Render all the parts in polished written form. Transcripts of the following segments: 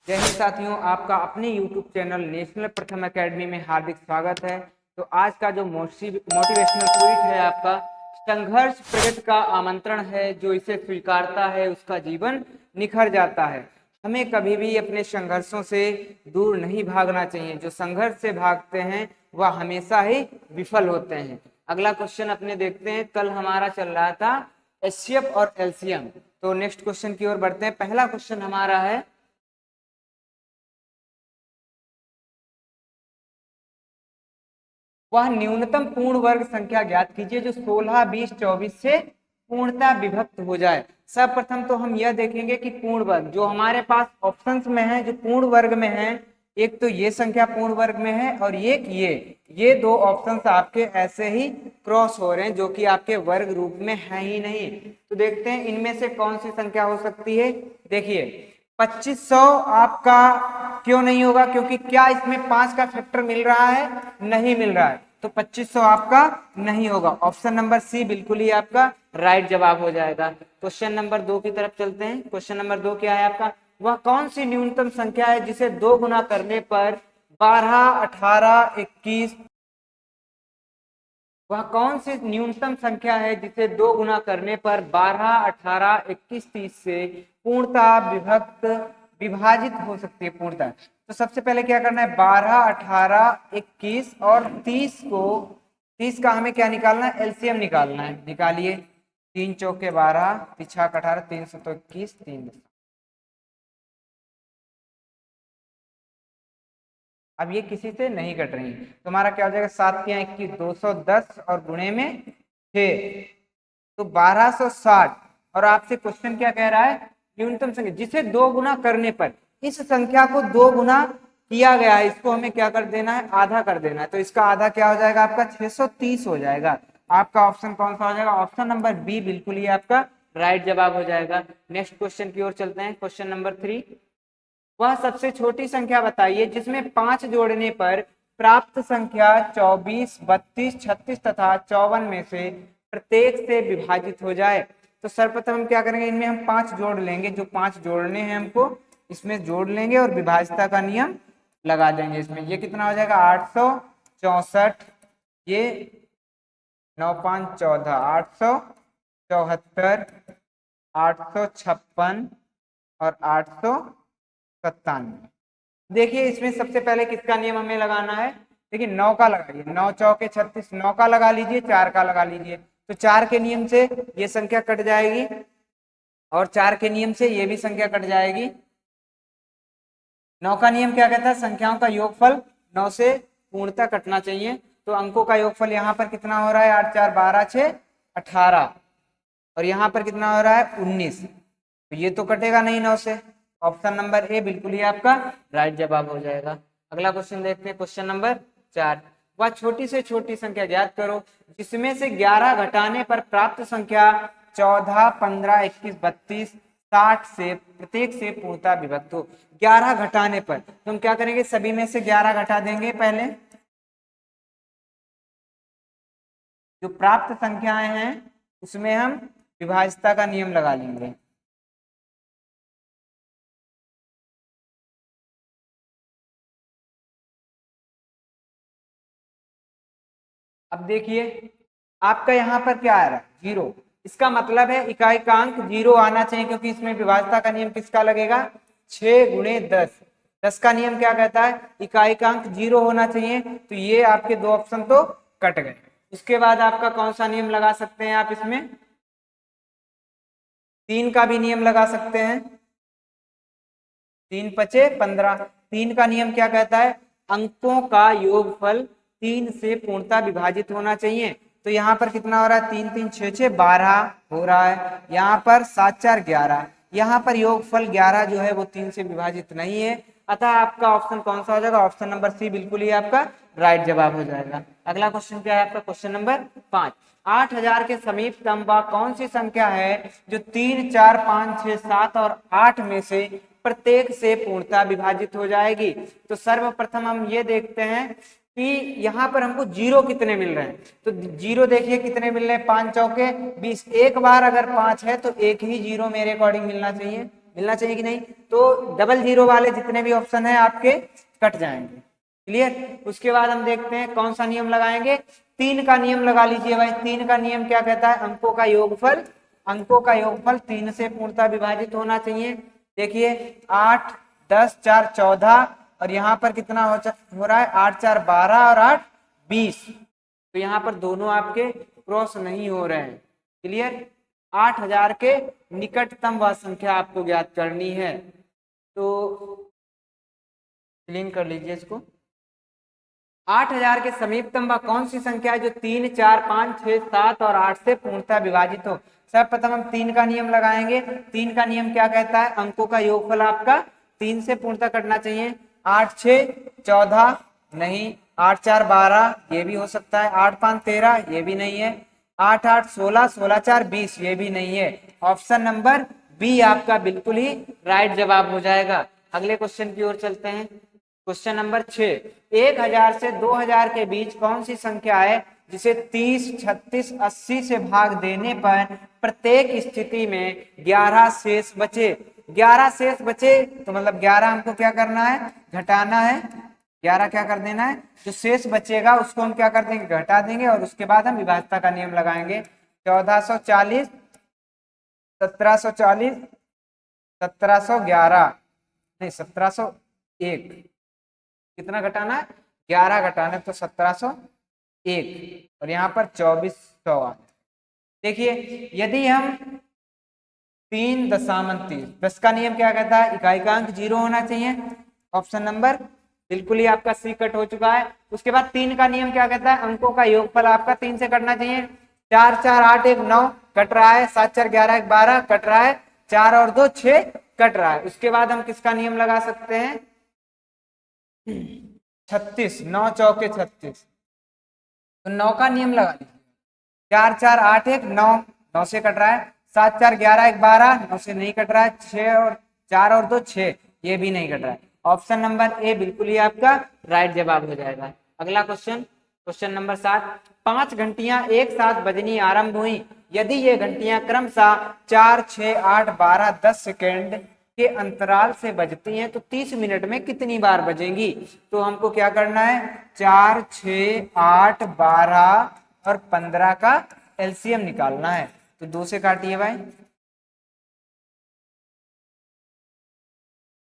जय हिंद साथियों, आपका अपने YouTube चैनल नेशनल प्रथम एकेडमी में हार्दिक स्वागत है। तो आज का जो मोटिवेशनल ट्वीट है आपका, संघर्ष प्रगति का आमंत्रण है, जो इसे स्वीकारता है उसका जीवन निखर जाता है। हमें कभी भी अपने संघर्षों से दूर नहीं भागना चाहिए। जो संघर्ष से भागते हैं वह हमेशा ही विफल होते हैं। अगला क्वेश्चन अपने देखते हैं। कल हमारा चल रहा था एचसीएफ और एलसीएम, तो नेक्स्ट क्वेश्चन की ओर बढ़ते हैं। पहला क्वेश्चन हमारा है, वह न्यूनतम पूर्ण वर्ग संख्या ज्ञात कीजिए जो 16, 20, 24 से पूर्णता विभक्त हो जाए। सर्वप्रथम तो हम यह देखेंगे कि पूर्ण वर्ग जो हमारे पास ऑप्शंस में है, जो पूर्ण वर्ग में है, एक तो ये संख्या पूर्ण वर्ग में है और एक ये दो ऑप्शंस आपके ऐसे ही क्रॉस हो रहे हैं जो कि आपके वर्ग रूप में है ही नहीं। तो देखते हैं इनमें से कौन सी संख्या हो सकती है। देखिए 2500 आपका क्यों नहीं होगा, क्योंकि क्या इसमें 5 का फैक्टर मिल रहा है? नहीं मिल रहा है, तो 2500 आपका नहीं होगा। ऑप्शन नंबर सी बिल्कुल ही आपका राइट जवाब हो जाएगा। क्वेश्चन नंबर 2 की तरफ चलते हैं। क्वेश्चन नंबर 2 क्या है आपका? वह कौन सी न्यूनतम संख्या है जिसे 2 गुना करने पर 12, 18, 21, वह कौन सी न्यूनतम संख्या है जिसे 2 गुना करने पर 12, 18, 21, 30 से पूर्णता विभाजित हो सकती है? पूर्णता तो सबसे पहले क्या करना है, 12, 18, 21 और 30 को, 30 का हमें क्या निकालना है? एलसीएम निकालना है। निकालिए। 3 चौके 12, पिछा 18, 3 तो 21, 3। अब ये किसी से नहीं कट रही, तो हमारा क्या हो जाएगा? 7 या 21, 210 और गुणे में 6 तो 1260। और आपसे क्वेश्चन क्या कह रहा है? न्यूनतम संख्या जिसे 2 गुना करने पर, इस संख्या को 2 गुना किया गया है, इसको हमें क्या कर देना है? आधा कर देना है। तो इसका आधा क्या हो जाएगा आपका? 630 हो जाएगा। आपका ऑप्शन कौन सा हो जाएगा? ऑप्शन नंबर बी बिल्कुल ही आपका राइट जवाब हो जाएगा। नेक्स्ट क्वेश्चन की ओर चलते हैं। क्वेश्चन नंबर 3, वह सबसे छोटी संख्या बताइए जिसमें 5 जोड़ने पर प्राप्त संख्या 24, 32, 36 तथा 54 में से प्रत्येक से विभाजित हो जाए। तो सर्वप्रथम हम क्या करेंगे, इनमें हम 5 जोड़ लेंगे। जो 5 जोड़ने हैं हमको, इसमें जोड़ लेंगे और विभाजिता का नियम लगा देंगे इसमें। ये कितना हो जाएगा? 864, ये 9, 5, 14, 874, 856 और 897। देखिए इसमें सबसे पहले किसका नियम हमें लगाना है? देखिए 9 का लगाइए। 9 चौके 36, 9 का लगा लीजिए, 4 का लगा लीजिए। तो 4 के नियम से ये संख्या कट जाएगी और 4 के नियम से ये भी संख्या कट जाएगी। 9 का नियम क्या कहता है? संख्याओं का योगफल 9 से पूर्णतः कटना चाहिए। तो अंकों का योगफल यहाँ पर कितना हो रहा है? 8, 4, 12, 6, 18 और यहाँ पर कितना हो रहा है? 19। तो ये तो कटेगा नहीं 9 से। ऑप्शन नंबर ए बिल्कुल ही आपका राइट जवाब हो जाएगा। अगला क्वेश्चन देखते हैं। क्वेश्चन नंबर 4, वह छोटी से छोटी संख्या ज्ञात करो जिसमें से 11 घटाने पर प्राप्त संख्या 14, 15, 21, 32, 60 से प्रत्येक से पूर्णता विभक्त हो। 11 घटाने पर तो हम क्या करेंगे? सभी में से 11 घटा देंगे। पहले जो प्राप्त संख्याएं हैं उसमें हम विभाजिता का नियम लगा लेंगे। अब देखिए आपका यहाँ पर क्या आ रहा है? 0। इसका मतलब है इकाइकांक 0 आना चाहिए, क्योंकि इसमें विभाजिता का नियम किसका लगेगा? 6 गुणे 10। 10 का नियम क्या कहता है? इकाइकांक 0 होना चाहिए। तो ये आपके दो ऑप्शन तो कट गए। उसके बाद आपका कौन सा नियम लगा सकते हैं आप? इसमें 3 का भी नियम लगा सकते हैं। 3 पचे 15। 3 का नियम क्या कहता है? अंकों का योगफल 3 से पूर्णता विभाजित होना चाहिए। तो यहाँ पर कितना हो रहा है? 3, 3, 6, 6, 12 हो रहा है। यहाँ पर 7, 4, 11। यहाँ पर योगफल 11 जो है वो 3 से विभाजित नहीं है। अतः आपका ऑप्शन कौन सा हो जाएगा? ऑप्शन नंबर सी बिल्कुल ही आपका राइट जवाब हो जाएगा। अगला क्वेश्चन क्या है आपका? क्वेश्चन नंबर 5, 8000 के समीपतम वह कौन सी संख्या है जो 3, 4, 5, 6, 7 और 8 में से प्रत्येक से पूर्णता विभाजित हो जाएगी? तो सर्वप्रथम हम ये देखते हैं कि यहाँ पर हमको 0 कितने मिल रहे हैं। तो 0 देखिए कितने मिल रहे हैं? 5 चौके 20। एक बार अगर 5 है तो एक ही 0 मेरे अकॉर्डिंग मिलना चाहिए। मिलना चाहिए कि नहीं। तो डबल जीरो वाले जितने भी ऑप्शन है आपके कट जाएंगे। क्लियर। उसके बाद हम देखते हैं कौन सा नियम लगाएंगे। 3 का नियम लगा लीजिए भाई। 3 का नियम क्या कहता है, अंकों का योगफल 3 से पूर्णतः विभाजित होना चाहिए। देखिए 8 10 4 14 और यहाँ पर कितना हो रहा है 8 4 12 और 8 20। तो यहाँ पर दोनों आपके क्रॉस नहीं हो रहे हैं। क्लियर। 8000 के निकटतम वह संख्या आपको ज्ञात करनी है। तो क्लीन कर लीजिए इसको। 8000 के समीपतम वह कौन सी संख्या है जो 3 4 5 6 7 और 8 से पूर्णतः विभाजित हो। सर्वप्रथम हम 3 का नियम लगाएंगे। 3 का नियम क्या कहता है, अंकों का योगफल आपका 3 से पूर्णतः कटना चाहिए। 8 6 14 नहीं, 8 4 12 ये भी हो सकता है, 8 5 13 ये भी नहीं है, 8 8 16 16 4 20 ये भी नहीं है। ऑप्शन नंबर बी आपका बिल्कुल ही राइट जवाब हो जाएगा। अगले क्वेश्चन की ओर चलते हैं। क्वेश्चन नंबर 6, 1000 से 2000 के बीच कौन सी संख्या है जिसे 30 36 80 से भाग देने पर प्रत्येक स्थिति में 11 शेष बचे। 11 शेष बचे तो मतलब 11 हमको क्या करना है, घटाना है। 11 क्या कर देना है, जो शेष बचेगा उसको हम क्या कर देंगे, घटा देंगे और उसके बाद हम विभाज्यता का नियम लगाएंगे। 1440 1740 1711 नहीं 1701, कितना घटाना है, 11 घटाना है तो 1701 और यहाँ पर 2400। देखिए यदि हम 3.30 10 का नियम क्या कहता है, इकाई का अंक 0 होना चाहिए। ऑप्शन नंबर बिल्कुल ही आपका सी कट हो चुका है। उसके बाद 3 का नियम क्या कहता है, अंकों का योगफल आपका 3 से कटना चाहिए। 4 4 8 1 9 कट रहा है, 7 4 11 1 12 कट रहा है, 4 और 2 6 कट रहा है। उसके बाद हम किसका नियम लगा सकते हैं, 36 9 चौके 36, तो 9 का नियम लगा लीजिए। 4 4 8 1 9 9 से कट रहा है, 7 4 11 1 12 9 से नहीं कट रहा है, 6 और 4 और 2 6 ये भी नहीं कट रहा है। ऑप्शन नंबर ए बिल्कुल ही आपका राइट जवाब हो जाएगा। अगला क्वेश्चन, क्वेश्चन नंबर 7, 5 घंटियां एक साथ बजनी आरंभ हुई। यदि ये घंटियां क्रमशः 4 6 8 12 10 सेकेंड के अंतराल से बजती हैं तो 30 मिनट में कितनी बार बजेंगी। तो हमको क्या करना है, 4 6 8 12 और 15 का एलसीएम निकालना है। तो 2 से काटिए भाई,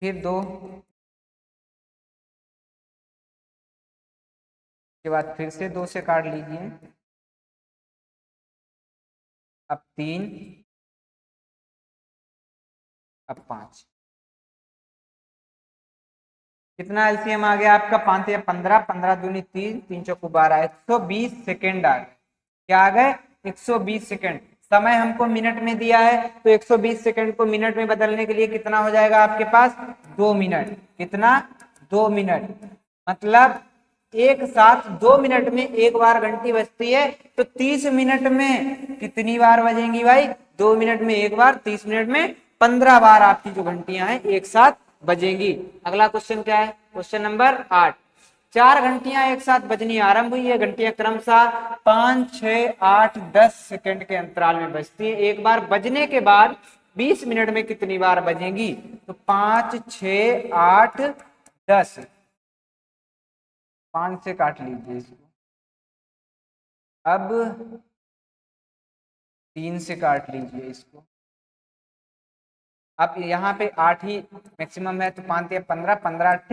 फिर 2 के बाद फिर से 2 से काट लीजिए, अब 3, अब 5। कितना एलसीएम आ गया आपका, 5 या 15 15 दूनी 3 3 चौको 12 120 सेकेंड आ गए। क्या आ गए, 120 सेकेंड। समय हमको मिनट में दिया है तो 120 सेकेंड को मिनट में बदलने के लिए कितना हो जाएगा आपके पास, 2 मिनट। कितना, 2 मिनट। मतलब एक साथ 2 मिनट में एक बार घंटी बजती है तो 30 मिनट में कितनी बार बजेंगी भाई, 2 मिनट में एक बार, 30 मिनट में 15 बार आपकी जो घंटियां हैं एक साथ बजेंगी। अगला क्वेश्चन क्या है, क्वेश्चन नंबर 8, 4 घंटियां एक साथ बजनी आरंभ हुई है। घंटियां क्रमशः 5 6 8 10 सेकंड के अंतराल में बजती है। एक बार बजने के बाद 20 मिनट में कितनी बार बजेंगी। तो 5 6 8 10, 5 से काट लीजिए इसको, अब 3 से काट लीजिए इसको। अब यहाँ पे 8 ही मैक्सिमम है तो 5 या 15 15 8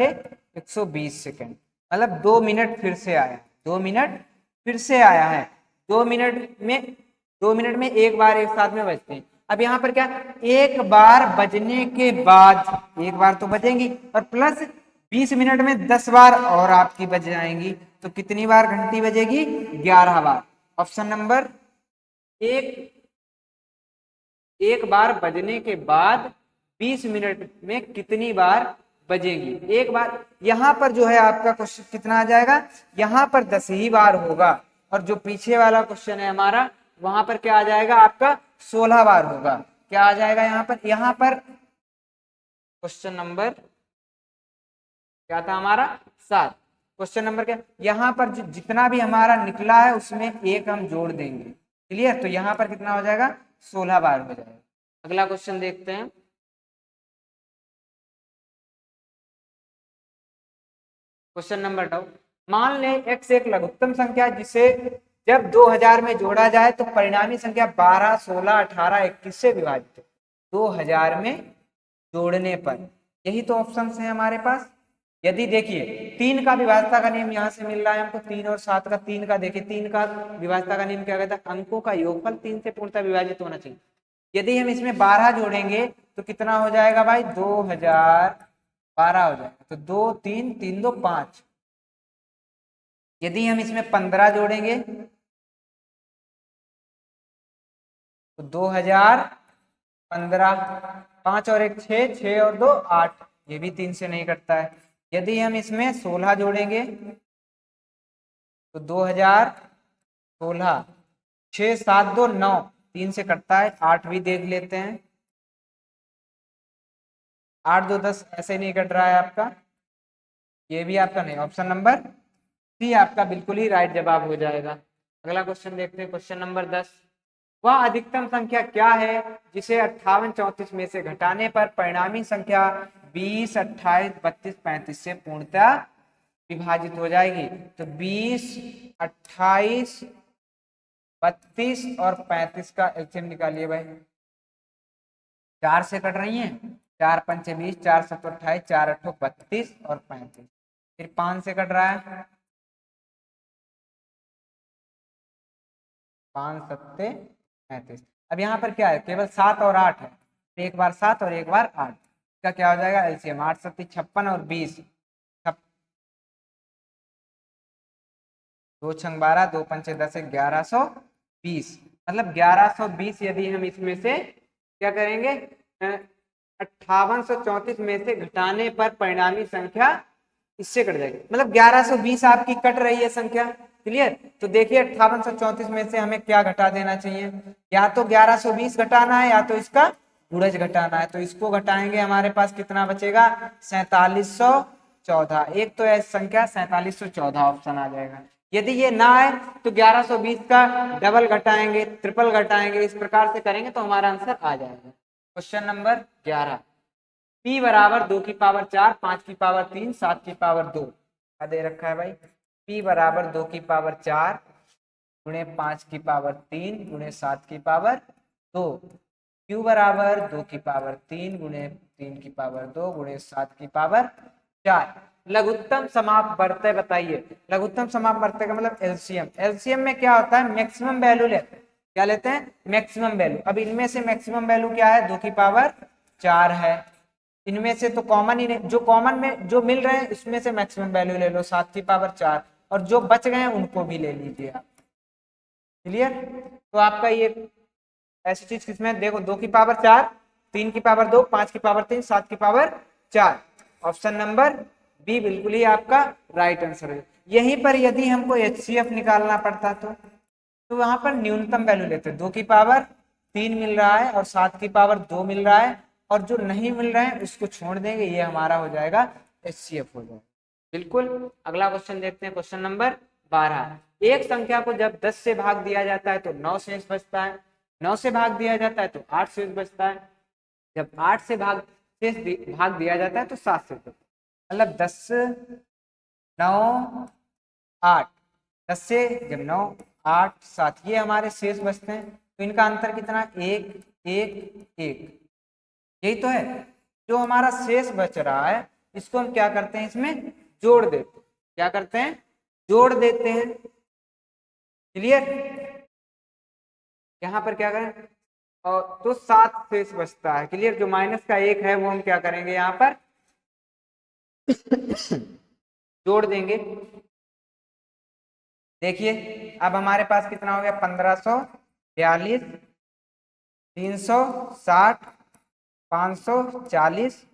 120 सेकेंड, मतलब 2 मिनट फिर से आया, 2 मिनट फिर से आया है। 2 मिनट में एक बार एक साथ में बजते हैं। अब यहाँ पर क्या, एक बार बजने के बाद एक बार तो बजेंगी और प्लस 20 मिनट में 10 बार और आपकी बज जाएंगी। तो कितनी बार घंटी बजेगी, 11 बार। ऑप्शन नंबर एक बार बजने के बाद 20 मिनट में कितनी बार बजेगी। एक बार यहाँ पर जो है आपका क्वेश्चन कितना आ जाएगा, यहाँ पर 10 ही बार होगा और जो पीछे वाला क्वेश्चन है हमारा वहां पर क्या आ जाएगा आपका 16 बार होगा। क्या आ जाएगा यहाँ पर क्वेश्चन नंबर क्या था हमारा 7। क्वेश्चन नंबर क्या, यहाँ पर जितना भी हमारा निकला है उसमें एक हम जोड़ देंगे। क्लियर, तो यहाँ पर कितना हो जाएगा, 16 बार हो जाएगा। अगला क्वेश्चन देखते हैं, क्वेश्चन नंबर 2, मान ले x एक लघुत्तम संख्या जिसे जब 2000 में जोड़ा जाए तो परिणामी संख्या 12, 16, 18, 21 से विभाजित हो। 2000 में जोड़ने पर, यही तो ऑप्शन है हमारे पास। यदि देखिए 3 का विभाज्यता का नियम यहाँ से मिल रहा है हमको, 3 और 7 का, 3 का देखिए 3 का विभाज्यता का नियम क्या कहता है, अंकों का योगफल 3 से पूर्णतः विभाजित होना चाहिए। यदि हम इसमें 12 जोड़ेंगे तो कितना हो जाएगा भाई, 2012 हो जाएगा, तो 2 3 3 2 5। यदि हम इसमें 15 जोड़ेंगे तो 2015, 5 और 1 6, 6 और 2 8, ये भी 3 से नहीं कटता है। यदि हम इसमें 16 जोड़ेंगे तो 2016, 6 7 2 9, 3 से कटता है। 8 भी देख लेते हैं, 8 2 10, ऐसे नहीं कट रहा है आपका, ये भी आपका नहीं। ऑप्शन नंबर सी आपका बिल्कुल ही राइट जवाब हो जाएगा। अगला क्वेश्चन देखते हैं, क्वेश्चन नंबर 10, वह अधिकतम संख्या क्या है जिसे 58 34 में से घटाने पर परिणामी संख्या 20 28 32 35 से पूर्णतः विभाजित हो जाएगी। तो 20 28 32 और 35 का एलसीएम निकालिए भाई। 4 से कट रही हैं, 4 पंचे 20, 4 सत्तो 28, 4 अट्ठो 32 और 35। फिर 5 से कट रहा है, 5 सत्ते 35। अब यहाँ पर क्या है, केवल 7 और 8 है, एक बार 7 और एक बार 8, इसका क्या हो जाएगा एलसीएम, 8 सत्ती 56 और 20, 2 छंग 12, 2 पंचे 10, 1120। मतलब 1120 यदि हम इसमें से क्या करेंगे, 5834 में से घटाने पर परिणामी संख्या इससे कट जाएगी। मतलब 1120 आपकी कट रही है संख्या, क्लियर। तो देखिए 5834 में से हमें क्या घटा देना चाहिए, या तो 1120 घटाना है या तो इसका गुणज घटाना है। तो इसको घटाएंगे, हमारे पास कितना बचेगा, 4714। एक तो ऐसी संख्या 4714 ऑप्शन आ जाएगा। यदि ये ना आए तो 1120 का डबल घटाएंगे, ट्रिपल घटाएंगे, इस प्रकार से करेंगे तो हमारा आंसर आ जाएगा। क्वेश्चन नंबर 11, p बराबर 2 की पावर 4, 5 की पावर 3, 7 की पावर 2 क्या दे रखा है भाई, p बराबर 2 की पावर 4 गुणे 5 की पावर 3 गुणे 7 की पावर 2, q बराबर 2 की पावर 3 गुणे 3 की पावर 2 गुणे 7 की पावर 4। लघुत्तम समापवर्तय बताइए। लघुत्तम समापवर्तय का मतलब एलसीएम। एलसीएम में क्या होता है, मैक्सिमम वैल्यू लेते हैं। क्या लेते हैं, मैक्सिमम वैल्यू। अब इनमें से मैक्सिमम वैल्यू क्या है, 2 की पावर 4 है। इनमें से तो कॉमन ही नहीं, जो कॉमन में जो मिल रहे हैं इसमें से मैक्सिमम वैल्यू ले लो, 7 की पावर 4, और जो बच गए हैं उनको भी ले लीजिए आप, क्लियर। तो आपका ये ऐसी चीज किसमें, देखो 2 की पावर 4, 3 की पावर 2, 5 की पावर 3, 7 की पावर 4। ऑप्शन नंबर बी बिल्कुल ही आपका राइट आंसर है। यहीं पर यदि हमको एचसीएफ निकालना पड़ता तो वहां पर न्यूनतम वैल्यू लेते, 2 की पावर 3 मिल रहा है और 7 की पावर 2 मिल रहा है, और जो नहीं मिल रहा है उसको छोड़ देंगे, ये हमारा हो जाएगा एचसीएफ हो जाएगा, बिल्कुल। अगला क्वेश्चन देखते हैं, क्वेश्चन नंबर 12, एक संख्या को जब 10 से भाग दिया जाता है तो 9 शेष बचता है, 9 से भाग दिया जाता है तो 8 शेष बचता है, जब 8 से भाग दिया जाता है तो 7 शेष बचता है। मतलब 10 9 8, 10 से जब 9 8 7 ये हमारे शेष बचते हैं, तो इनका अंतर कितना, 1 1 1, यही तो है। जो हमारा शेष बच रहा है इसको हम क्या करते हैं, इसमें जोड़ देते हैं। क्या करते हैं, जोड़ देते हैं, क्लियर। यहाँ पर क्या करें, और तो 7 शेष बचता है, क्लियर। जो माइनस का 1 है वो हम क्या करेंगे, यहाँ पर जोड़ देंगे। देखिए अब हमारे पास कितना हो गया, 1542, 360, 540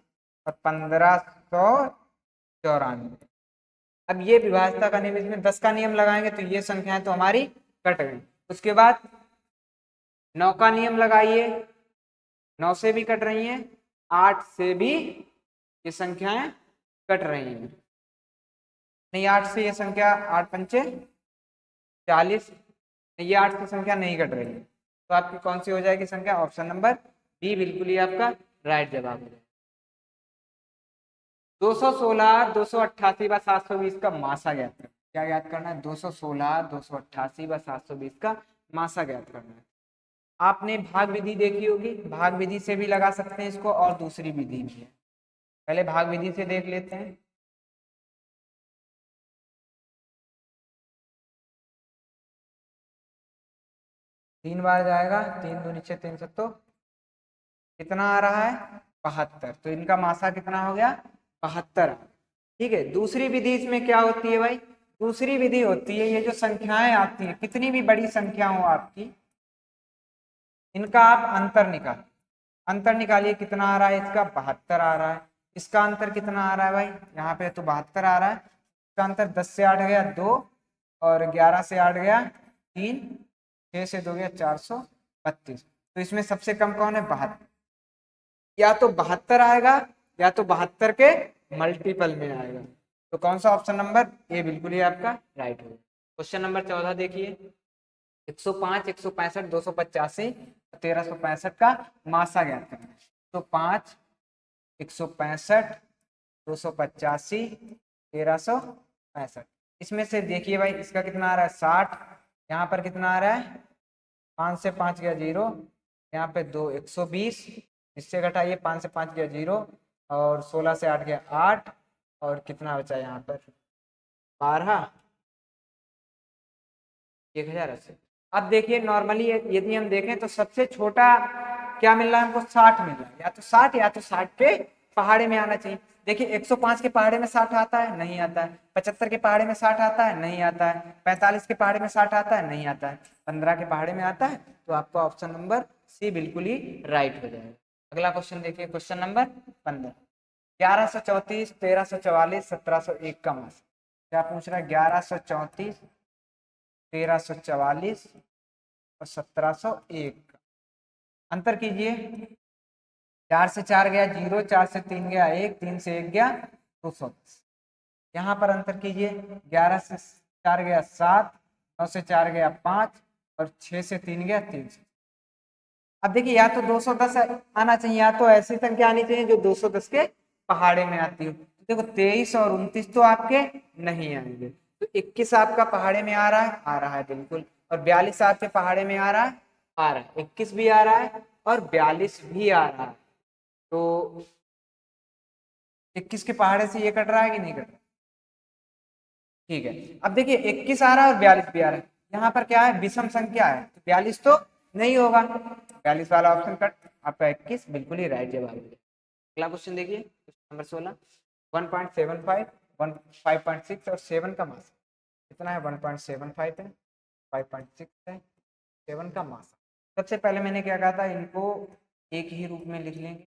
और 1594। अब ये विभाज्यता का नियम, इसमें 10 का नियम लगाएंगे तो ये संख्याएं तो हमारी कट गई। उसके बाद 9 का नियम लगाइए, 9 से भी कट रही हैं, 8 से भी ये संख्याएं कट रही हैं। नहीं 8 से ये संख्या 8 पंचे 40, ये 8 की संख्या नहीं कट रही है, तो आपकी कौन सी हो जाएगी संख्या, ऑप्शन नंबर बी बिल्कुल ही आपका राइट जवाब है। 216 288 व 720 का मासा ज्ञात करना। क्या ज्ञात करना है? 216 288 व 720 का मासा ज्ञात करना है। आपने भाग विधि देखी होगी, भाग विधि से भी लगा सकते हैं इसको, और दूसरी विधि भी है। पहले भाग विधि से देख लेते हैं। तीन बार जाएगा, 3 दूनी 6 3 सत्तो कितना आ रहा है? 72। तो इनका मासा कितना हो गया? 72। ठीक है। दूसरी विधि इसमें क्या होती है भाई? दूसरी विधि होती है, ये जो संख्याएं आती है, कितनी भी बड़ी संख्या हो आपकी, इनका आप अंतर निकाल, अंतर निकालिए। कितना आ रहा है? इसका 72 आ रहा है। इसका अंतर कितना आ रहा है भाई? यहाँ पे तो 72 आ रहा है। इसका अंतर 10 से 8 गया 2, और 11 से 8 गया 3, 6 से 2 गया 432। तो इसमें सबसे कम कौन है? 72। या तो 72 आएगा, या तो 72 के मल्टीपल में आएगा। तो कौन सा ऑप्शन नंबर ए बिल्कुल ही आपका राइट होगा। क्वेश्चन नंबर 14 देखिए। 105 165 285 1365 का मासा ज्ञात करना है। तो 5 165 285 1365। इसमें से देखिए भाई, इसका कितना आ रहा है? 60। यहाँ पर कितना आ रहा है? 5 से 5 गया 0, यहाँ पे 2 120। इससे घटाइए, 5 से 5 गया 0, और 16 से 8 गया 8, और कितना बचा यहाँ पर? 12 1080। अब देखिए, नॉर्मली यदि हम देखें तो सबसे छोटा क्या मिल रहा है हमको? 60 मिल रहा है। या तो 60, या तो 60 के पहाड़े में आना चाहिए। देखिए, 105 के पहाड़े में 60 आता है? नहीं आता है। 75 के पहाड़े में 60 आता है? नहीं आता है। 45 के पहाड़े में 60 आता है? नहीं आता है। 15 के पहाड़े में आता है। तो आपका ऑप्शन नंबर सी बिल्कुल ही राइट हो जाएगा। अगला क्वेश्चन देखिए, क्वेश्चन नंबर 15। 1134 1344 1701 का मास। क्या पूछ रहा है? 1134 1344 और 1701। अंतर कीजिए। 4 से 4 गया 0, 4 से 3 गया 1, 3 से 1 गया 210। यहाँ पर अंतर कीजिए। 11 से 4 गया 7, 9 से 4 गया 5, और 6 से 3 गया 3। अब देखिए, या तो 210 आना चाहिए, या तो ऐसी संख्या आनी चाहिए जो 210 के पहाड़े में आती हो। देखो, 23 और 29 तो आपके नहीं आएंगे। तो 21 आपका पहाड़े में आ रहा है? आ रहा है बिल्कुल। और 42 आपके पहाड़े में आ रहा है? आ रहा है। 21 भी आ रहा है और 42 भी आ रहा है। तो 21 के पहाड़े से ये कट रहा है कि नहीं कट रहा? ठीक है। अब देखिए, 21 आ रहा है और 42 भी आ रहा है। यहाँ पर क्या है? विषम संख्या है, तो 42 तो नहीं होगा। 42 वाला ऑप्शन कट। आपका 21 बिल्कुल ही राइट जवाब है। अगला क्वेश्चन देखिए, क्वेश्चन नंबर 16। 1.75 5.6 और 7 का मास कितना है? 1.75 है, 5.6 है, 7 का मास। सबसे पहले मैंने क्या कहा था? इनको एक ही रूप में लिख लेंगे।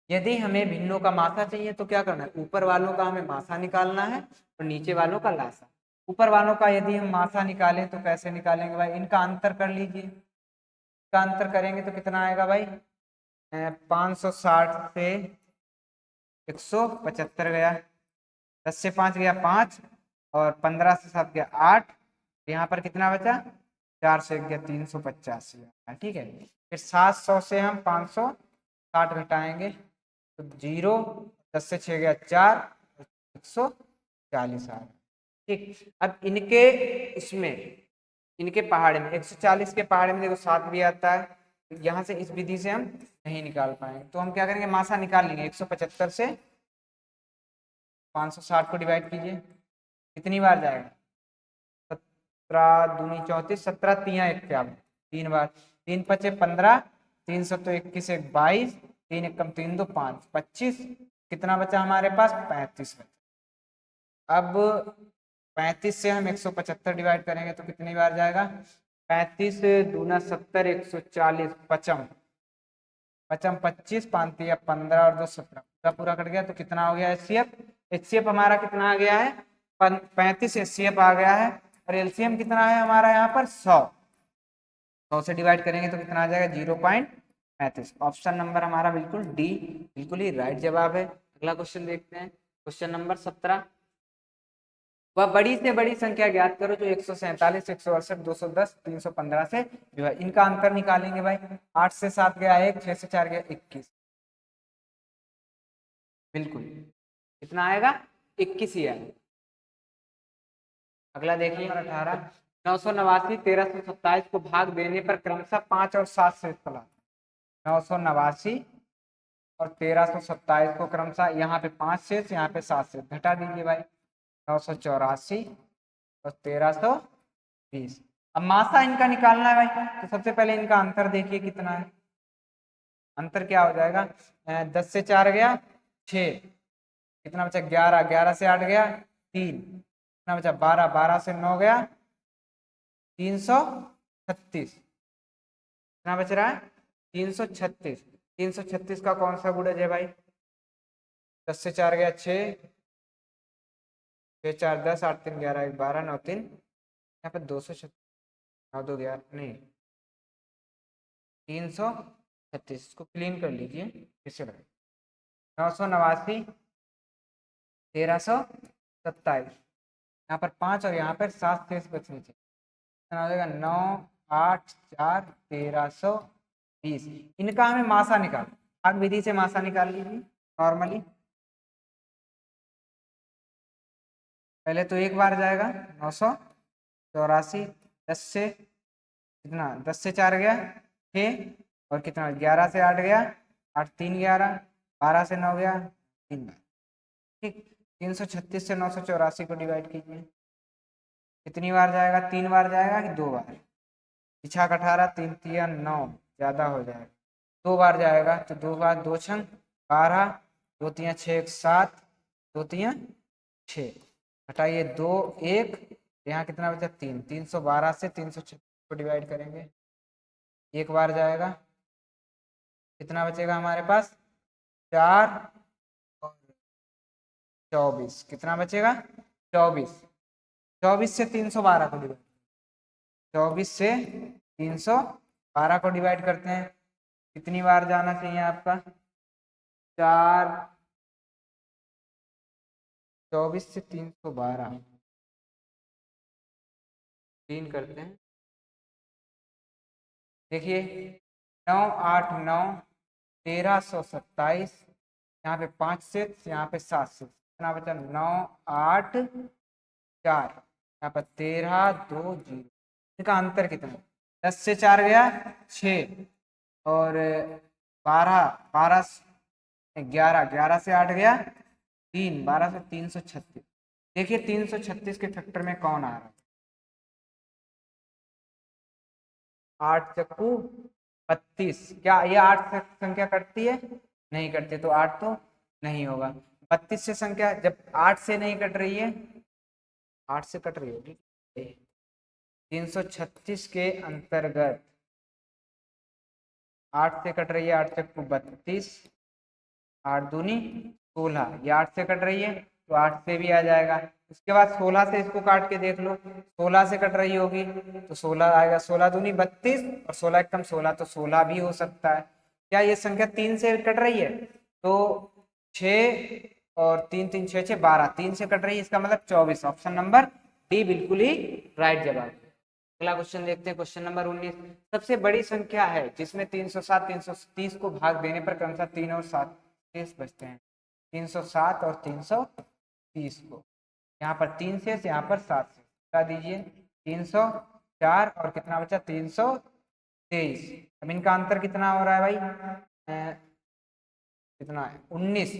यदि हमें भिन्नों का मासा चाहिए तो क्या करना है? ऊपर वालों का हमें मासा निकालना है और नीचे वालों का लासा। ऊपर वालों का यदि हम मासा निकालें तो कैसे निकालेंगे भाई? इनका अंतर कर लीजिए। इसका अंतर करेंगे तो कितना आएगा भाई? 560 से 175 गया, 10 से 5 गया 5, और 15 से 7 गया 8। यहाँ पर कितना बचा? 4 से 1 गया 385। ठीक है। फिर 700 से हम 560 घटाएंगे तो 0, 10 से 6 गया 4, 140 आ रहा। ठीक। अब इनके इसमें, इनके पहाड़े में 140 के पहाड़े में देखो 7 भी आता है। यहाँ से इस विधि से हम नहीं निकाल पाएंगे, तो हम क्या करेंगे? मासा निकाल लेंगे। 175 से 560 को डिवाइड कीजिए, कितनी बार जाएगा? 17 दूनी 34, 17 तिया 51, 3 बार। 3 पचे 15, 3 सौ तो 21 1 22, 3 एकम 3 2 5 25। कितना बचा हमारे पास? 35 बचा। अब 35 से हम 175 डिवाइड करेंगे तो कितनी बार जाएगा? 35 दूना 70, 140, पचम पचम 25, 5 तिया 15 और 2 17, पूरा पूरा कट गया। तो कितना हो गया एचसीएफ? एचसीएफ हमारा कितना आ गया है? 35 एचसीएफ आ गया है। और एलसीएम कितना है हमारा यहाँ पर? 100। 100 से डिवाइड करेंगे तो कितना आ जाएगा? 0.35। ऑप्शन नंबर हमारा बिल्कुल डी बिल्कुल ही राइट जवाब है। अगला क्वेश्चन देखते हैं, क्वेश्चन नंबर 17। वह बड़ी से बड़ी संख्या ज्ञात करो जो 147, 168, 210, 315 से जो है। इनका अंतर निकालेंगे भाई। 8 से 7 गया 1, 6 से 4 गया 21। बिल्कुल कितना आएगा? 21 ही आएगा। अगला देखिए 18, 989, 1327 को भाग देने पर क्रमशः 5 और 7 से फला। 989 और 1327 को क्रमशः यहाँ पे 5 शेष, यहाँ पे 7 शेष, घटा दीजिए भाई। 984 और 1320। अब मासा इनका निकालना है भाई, तो सबसे पहले इनका अंतर देखिए कितना है। अंतर क्या हो जाएगा? 10 से 4 गया 6, कितना बचा? 11, 11 से 8 गया 3, कितना बचा? 12, 12 से 9 गया 336, कितना बच रहा है? 336। 336 का कौन सा गुणज है भाई? 10 से 4 गया 6, 6 4 10, 8 3 11, 1 12, 9 3, यहाँ पे 236, 9 2 11 नहीं 336। इसको क्लीन कर लीजिए फिर से लगे। 989, 1327, यहाँ पर 5 और यहाँ पर 7 शेष बचने चाहिए। कितना हो जाएगा? 9 8 4 1320। इनका हमें मासा निकाल, भाग विधि से मासा निकाल लीजिए नॉर्मली। पहले तो एक बार जाएगा 984, 10 से कितना? 10 से 4 गया 6, और कितना? 11 से 8 गया 8 3 11, 12 से 9 गया 3 बार। ठीक, 336 से 984 को डिवाइड कीजिए। कितनी बार जाएगा? 3 बार जाएगा कि 2 बार? पिछा 18, 3 3 9, ज्यादा हो जाएगा। 2 बार जाएगा, तो 2 बार 2 छंग 12, 2 3 6 7, 2 3 6, हटाइए 2 1, यहाँ कितना बचा? 3। 312 से 336 को डिवाइड करेंगे, एक बार जाएगा, कितना बचेगा हमारे पास? 4 और 24, कितना बचेगा? 24। 24 से 312 को डिवाइड, 24 से 312 को डिवाइड करते हैं। कितनी बार जाना चाहिए आपका? 4, 24 से 312 3 करते हैं। देखिए 9 8 9 1327, यहाँ पे 5 से, यहाँ पे 7 से, कितना बचा? 9 8 4, यहाँ पर 13 2 0। इनका अंतर कितना? 10 से 4 गया 6, और 12 12 11, 11 से 8 गया 3, 12 से 336। देखिए 336 के फैक्टर में कौन आ रहा है? 8 चक्कू 32। क्या ये 8 से संख्या कटती है? नहीं कटती, तो 8 तो नहीं होगा। 32 से संख्या जब 8 से नहीं कट रही है, 8 से कट रही होगी 336 के अंतर्गत 8 से कट रही है, 8 चक्कू 32, 8 दूनी 16, ये 8 से कट रही है तो 8 से भी आ जाएगा। उसके बाद 16 से इसको काट के देख लो, 16 से कट रही होगी तो 16 आएगा, 16 दूनी 32 और 16 एकम 16, तो 16 भी हो सकता है। क्या ये संख्या 3 से कट रही है? तो 6 और 3 3 6 6 12, 3 से कट रही है, इसका मतलब 24। ऑप्शन नंबर डी बिल्कुल ही राइट जवाब। अगला क्वेश्चन देखते हैं, क्वेश्चन नंबर 19। सबसे बड़ी संख्या है जिसमें 307 330 को भाग देने पर क्रमशः 3 और 7 शेष बचते हैं। 307 और 330 को, यहाँ पर 3 शेष, यहाँ पर 7 शेष, बता दीजिए। 304 और कितना बचा? 323। अब इनका अंतर कितना हो रहा है भाई? कितना है? 19।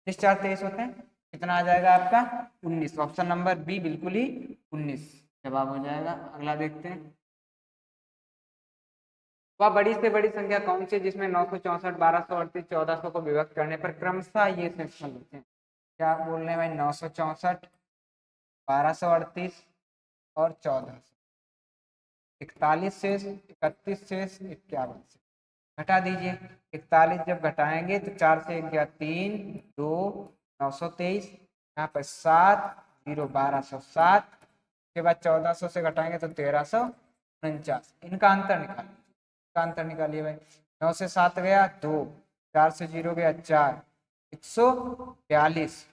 3 4 23 होते हैं, कितना आ जाएगा आपका? 19। ऑप्शन नंबर बी बिल्कुल ही 19 जवाब हो जाएगा। अगला देखते हैं, वह बड़ी से बड़ी संख्या कौन सी जिसमें 964, 1238, 1400 को विभक्त करने पर क्रमशः ये सेक्शन होते हैं? क्या आप बोल रहे हैं भाई? 964, 1238 और 1400, 41 शेष, 31 शेष, 51 शेष, घटा दीजिए। 41 जब घटाएंगे तो 4 से 1 गया 3 2, 923, यहाँ पर 7 0 1207, उसके बाद 1400 से घटाएंगे तो 1349। इनका अंतर निकालिए, इनका अंतर निकालिए भाई। 9 से 7 गया 2, 4 से 0 गया 4, 142,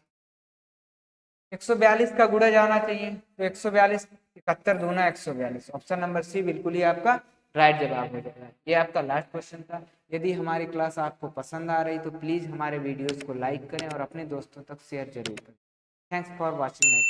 142 का गुणा जाना चाहिए, तो 142 71 दूना 142, ऑप्शन नंबर सी बिल्कुल ही आपका राइट जवाब हो जाएगा। ये आपका लास्ट क्वेश्चन था। यदि हमारी क्लास आपको पसंद आ रही तो प्लीज़ हमारे वीडियोस को लाइक करें और अपने दोस्तों तक शेयर जरूर करें। Thanks for watching.